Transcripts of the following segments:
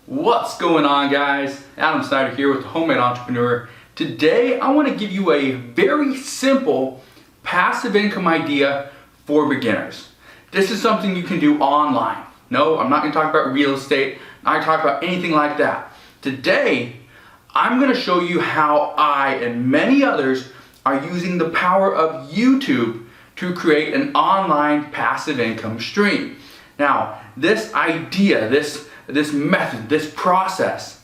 What's going on, guys? Adam Snyder here with the Homemade Entrepreneur. Today I want to give you a very simple passive income idea for beginners. This is something you can do online. No, I'm not going to talk about real estate. I'm not going to talk about anything like that. Today I'm going to show you how I and many others are using the power of YouTube to create an online passive income stream. Now, this idea, this method, this process,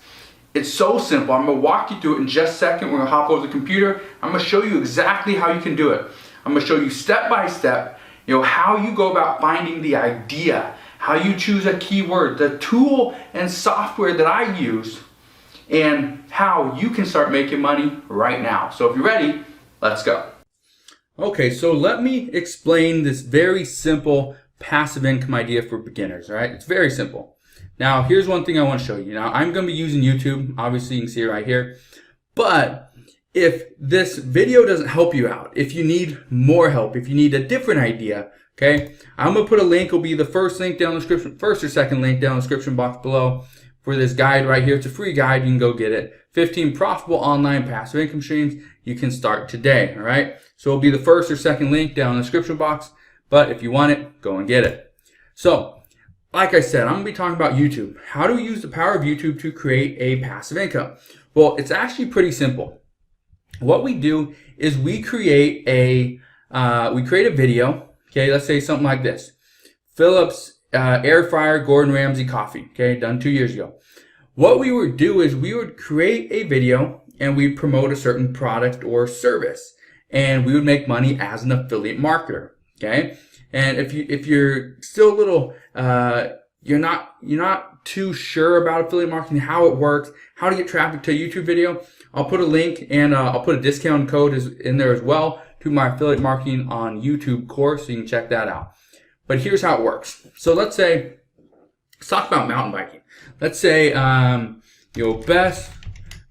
it's so simple. I'm going to walk you through it in just a second. We're going to hop over the computer. I'm going to show you exactly how you can do it. I'm going to show you step by step, how you go about finding the idea, how you choose a keyword, the tool and software that I use, and how you can start making money right now. So if you're ready, let's go. Okay, so let me explain this very simple passive income idea for beginners, all right? It's very simple. Now, here's one thing I want to show you. Now, I'm going to be using YouTube. Obviously, you can see it right here. But if this video doesn't help you out, if you need more help, if you need a different idea, okay, I'm going to put a link. It'll be the first link down in the description, first or second link down in the description box below for this guide right here. It's a free guide. You can go get it. 15 profitable online passive income streams you can start today, all right? So it'll be the first or second link down in the description box. But if you want it, go and get it. So, like I said, I'm going to be talking about YouTube. How do we use the power of YouTube to create a passive income? Well, it's actually pretty simple. What we do is we create a video. Okay, let's say something like this: Philips air fryer Gordon Ramsay coffee. Okay, done 2 years ago. What we would do is we would create a video and we'd promote a certain product or service, and we would make money as an affiliate marketer. Okay. And if you're still a little, you're not too sure about affiliate marketing, how it works, how to get traffic to a YouTube video, I'll put a link and I'll put a discount code in there as well to my affiliate marketing on YouTube course, so you can check that out. But here's how it works. So let's talk about mountain biking. Let's say, best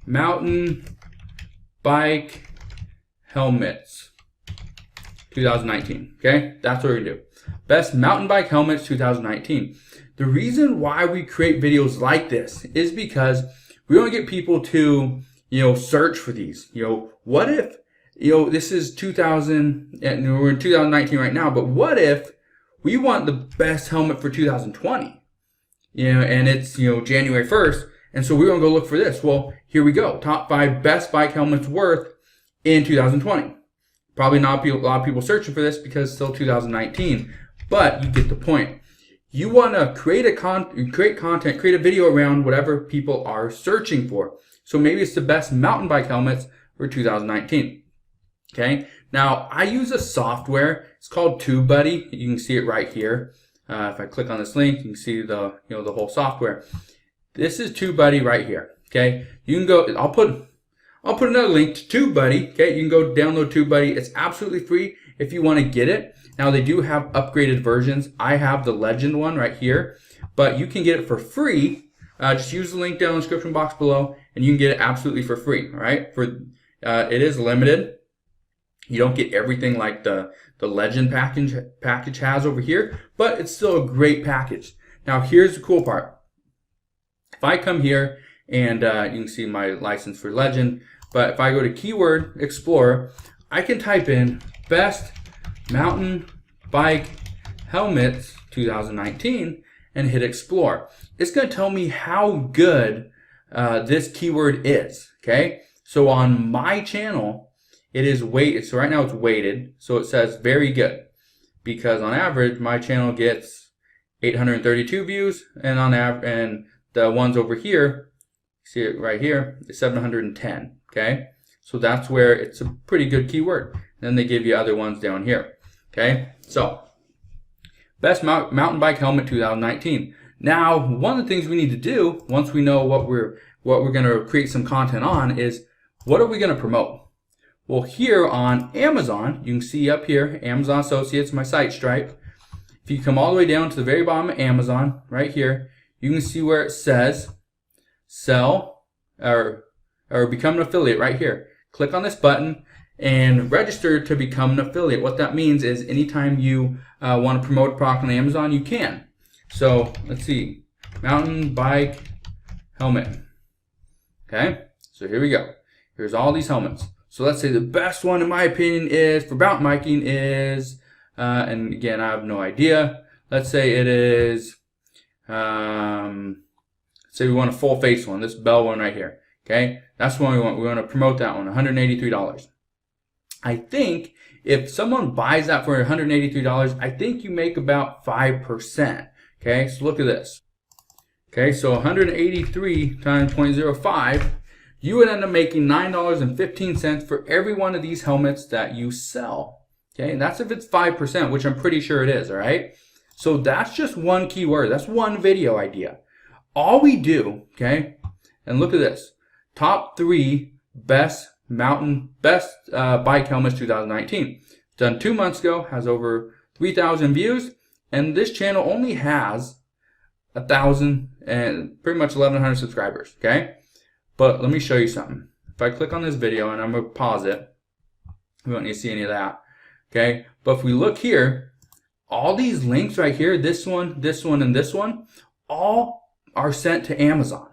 mountain bike helmets 2019, okay? That's what we do. Best mountain bike helmets 2019. The reason why we create videos like this is because we want to get people to, search for these. What if, this is 2000, and we're in 2019 right now, but what if we want the best helmet for 2020? And it's, January 1st, and so we're going to go look for this. Well, here we go. Top 5 best bike helmets worth in 2020. Probably not a lot of people searching for this because it's still 2019, but you get the point. You want to create content, create a video around whatever people are searching for. So maybe it's the best mountain bike helmets for 2019. Okay. Now I use a software. It's called TubeBuddy. You can see it right here. If I click on this link, you can see the whole software. This is TubeBuddy right here. Okay. You can go. I'll put another link to TubeBuddy. Okay, you can go download TubeBuddy. It's absolutely free if you want to get it. Now they do have upgraded versions. I have the Legend one right here, but you can get it for free. Just use the link down in the description box below, and you can get it absolutely for free. All right, it is limited. You don't get everything like the Legend package has over here, but it's still a great package. Now here's the cool part. If I come here and you can see my license for Legend. But if I go to Keyword Explorer, I can type in best mountain bike helmets 2019 and hit Explore. It's going to tell me how good this keyword is. Okay, so on my channel, it is weighted. So right now it's weighted. So it says very good, because on average my channel gets 832 views, and and the ones over here, see it right here, is 710. Okay, so that's where it's a pretty good keyword. Then they give you other ones down here. Okay, so best mountain bike helmet 2019. Now, one of the things we need to do once we know what we're going to create some content on is, what are we going to promote? Well, here on Amazon, you can see up here, Amazon Associates, my site Stripe. If you come all the way down to the very bottom of Amazon, right here, you can see where it says sell or become an affiliate right here. Click on this button and register to become an affiliate. What that means is anytime you want to promote a product on Amazon, you can. So let's see, mountain bike helmet. Okay, so here we go. Here's all these helmets. So let's say the best one in my opinion is for mountain biking is, and again I have no idea. Let's say it is, say we want a full face one. This Bell one right here. Okay, that's the one we want. We want to promote that one. $183. I think if someone buys that for $183, I think you make about 5%. Okay, so look at this. Okay, so 183 times 0.05, you would end up making $9.15 for every one of these helmets that you sell. Okay, and that's if it's 5%, which I'm pretty sure it is, all right? So that's just one keyword. That's one video idea. All we do, okay, and look at this. Top 3 best bike helmets 2019. Done 2 months ago, has over 3,000 views, and this channel only has 1,000 and pretty much 1,100 subscribers, okay? But let me show you something. If I click on this video, and I'm going to pause it, we don't need to see any of that, okay? But if we look here, all these links right here, this one, and this one, all are sent to Amazon.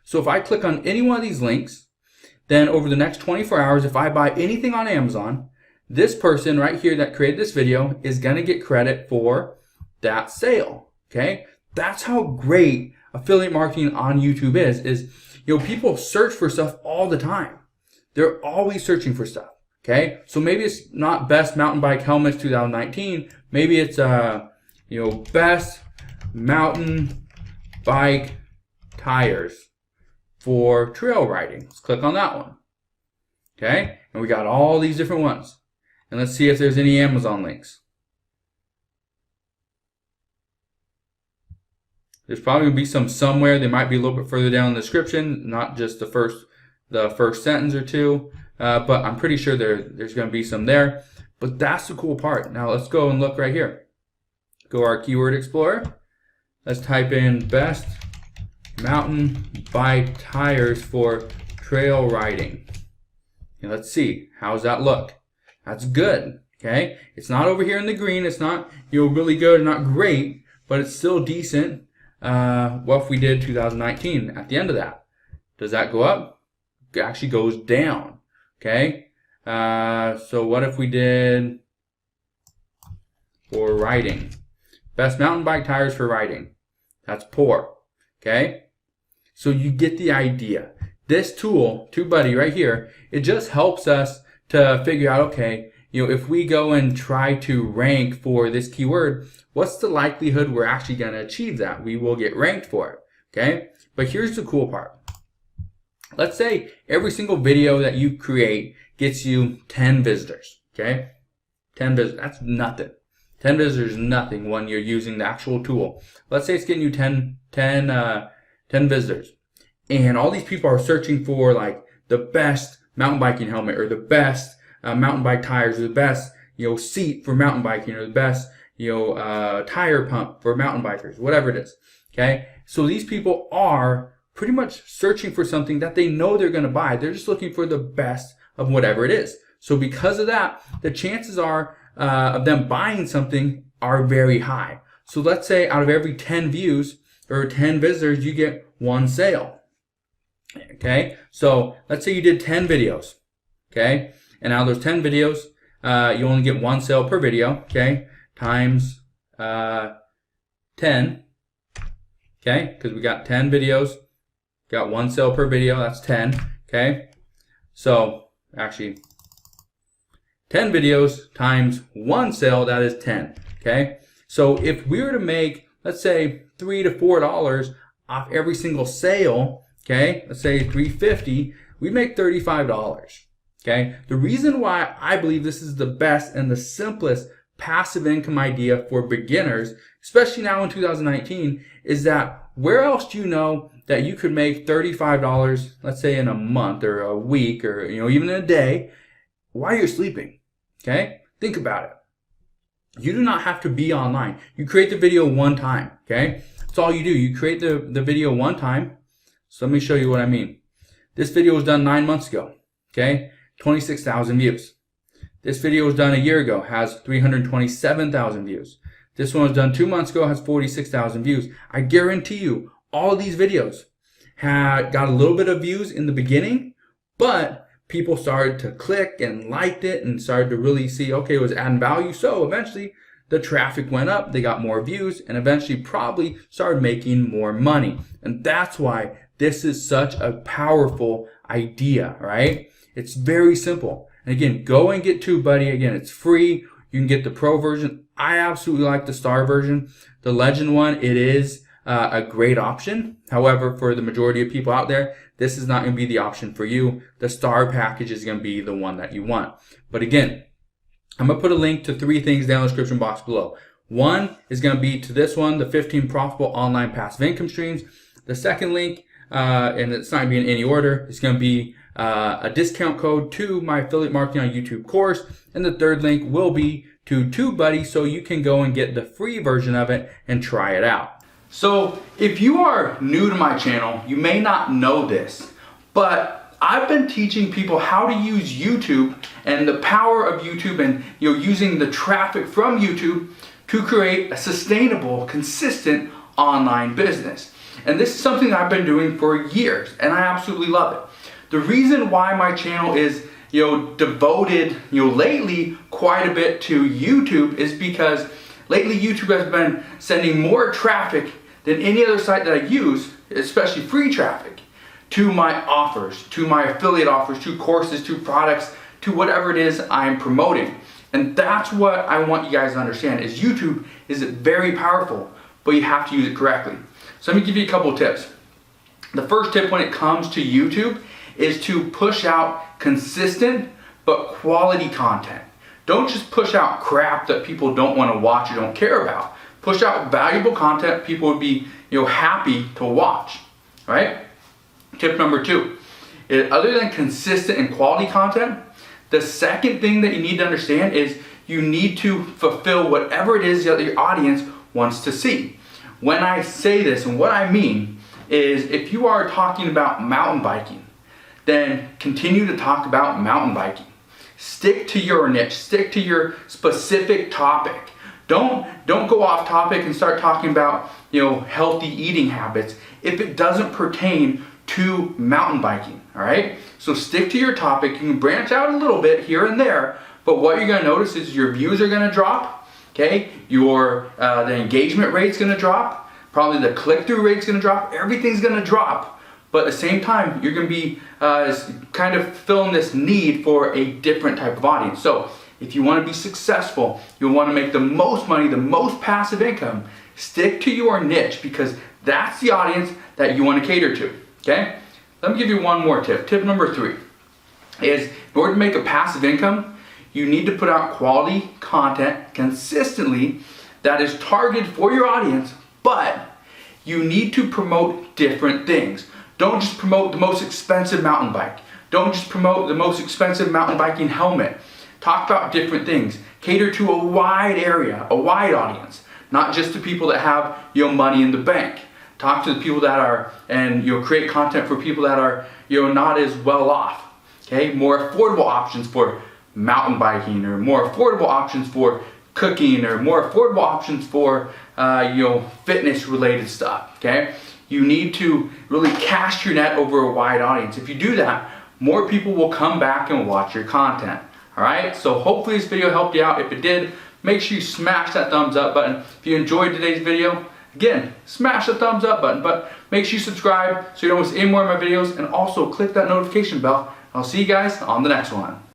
So if I click on any one of these links, then over the next 24 hours, if I buy anything on Amazon, this person right here that created this video is going to get credit for that sale, okay? That's how great affiliate marketing on YouTube is, you know, people search for stuff all the time. They're always searching for stuff, okay? So maybe it's not best mountain bike helmets 2019. Maybe it's, you know, best mountain bike tires for trail riding. Let's click on that one, okay? And we got all these different ones. And let's see if there's any Amazon links. There's probably going to be some somewhere. They might be a little bit further down in the description, not just the first sentence or two. But I'm pretty sure there's going to be some there. But that's the cool part. Now let's go and look right here. Go to our Keyword Explorer. Let's type in best mountain bike tires for trail riding. And let's see. How's that look? That's good. Okay. It's not over here in the green. It's not, you know, really good, not great, but it's still decent. What if we did 2019 at the end of that? Does that go up? It actually goes down. Okay. So what if we did for riding? Best mountain bike tires for riding. That's poor. Okay. So you get the idea. This tool, TubeBuddy right here, it just helps us to figure out, okay, you know, if we go and try to rank for this keyword, what's the likelihood we're actually going to achieve that? We will get ranked for it, okay? But here's the cool part. Let's say every single video that you create gets you 10 visitors, okay? 10 visitors, that's nothing. 10 visitors is nothing when you're using the actual tool. Let's say it's getting you 10 visitors. And all these people are searching for like the best mountain biking helmet or the best mountain bike tires or the best, you know, seat for mountain biking or the best, you know, tire pump for mountain bikers, whatever it is. Okay. So these people are pretty much searching for something that they know they're going to buy. They're just looking for the best of whatever it is. So because of that, the chances are of them buying something are very high. So let's say out of every 10 views or 10 visitors, you get 1 sale. Okay, so let's say you did 10 videos, okay, and out of those 10 videos, you only get 1 sale per video, okay, times 10, okay, because we got 10 videos, got 1 sale per video, that's 10, okay, so actually 10 videos times 1 sale, that is 10, okay, so if we were to make, let's say, $3 to $4 off every single sale, okay, let's say $3.50, we make $35. Okay, the reason why I believe this is the best and the simplest passive income idea for beginners, especially now in 2019, is that where else do you know that you could make $35, let's say in a month or a week or, you know, even in a day, while you're sleeping? Okay, think about it. You do not have to be online. You create the video one time. Okay, that's all you do. You create the video one time. So let me show you what I mean. This video was done 9 months ago, okay? 26,000 views. This video was done a year ago, has 327,000 views. This one was done 2 months ago, has 46,000 views. I guarantee you, all of these videos got a little bit of views in the beginning, but people started to click and liked it and started to really see, okay, it was adding value. So eventually the traffic went up, they got more views, and eventually probably started making more money. And that's why this is such a powerful idea, right? It's very simple. And again, go and get TubeBuddy. Again, it's free. You can get the pro version. I absolutely like the star version. The legend one, it is a great option. However, for the majority of people out there, this is not going to be the option for you. The star package is going to be the one that you want. But again, I'm going to put a link to 3 things down in the description box below. One is going to be to this one, the 15 profitable online passive income streams. The second link, and it's not going to be in any order, it's going to be a discount code to my affiliate marketing on YouTube course. And the third link will be to TubeBuddy, so you can go and get the free version of it and try it out. So if you are new to my channel, you may not know this, but I've been teaching people how to use YouTube and the power of YouTube and using the traffic from YouTube to create a sustainable, consistent online business. And this is something that I've been doing for years, and I absolutely love it. The reason why my channel is devoted lately quite a bit to YouTube is because lately YouTube has been sending more traffic than any other site that I use, especially free traffic, to my offers, to my affiliate offers, to courses, to products, to whatever it is I'm promoting. And that's what I want you guys to understand is YouTube is very powerful, but you have to use it correctly. So let me give you a couple of tips. The first tip when it comes to YouTube is to push out consistent but quality content. Don't just push out crap that people don't want to watch or don't care about. Push out valuable content people would be happy to watch, right? Tip number 2, other than consistent and quality content, the second thing that you need to understand is you need to fulfill whatever it is that your audience wants to see. When I say this, and what I mean is if you are talking about mountain biking, then continue to talk about mountain biking. Stick to your niche, stick to your specific topic. Don't go off topic and start talking about healthy eating habits if it doesn't pertain to mountain biking, all right? So stick to your topic. You can branch out a little bit here and there, but what you're gonna notice is your views are gonna drop, okay? The engagement rate's gonna drop, probably the click-through rate's gonna drop, everything's gonna drop. But at the same time, you're gonna be kind of filling this need for a different type of audience. So if you wanna be successful, you wanna make the most money, the most passive income, stick to your niche because that's the audience that you wanna cater to, okay? Let me give you one more tip. Tip number 3 is in order to make a passive income, you need to put out quality content consistently that is targeted for your audience, but you need to promote different things. Don't just promote the most expensive mountain bike. Don't just promote the most expensive mountain biking helmet. Talk about different things. Cater to a wide area, a wide audience, not just to people that have money in the bank. Talk to the people that are, and create content for people that are not as well off. Okay, more affordable options for mountain biking, or more affordable options for cooking, or more affordable options for fitness related stuff. Okay, you need to really cast your net over a wide audience. If you do that, more people will come back and watch your content. All right, so hopefully this video helped you out. If it did, make sure you smash that thumbs up button. If you enjoyed today's video, again, smash the thumbs up button, but make sure you subscribe so you don't miss any more of my videos, and also click that notification bell. I'll see you guys on the next one.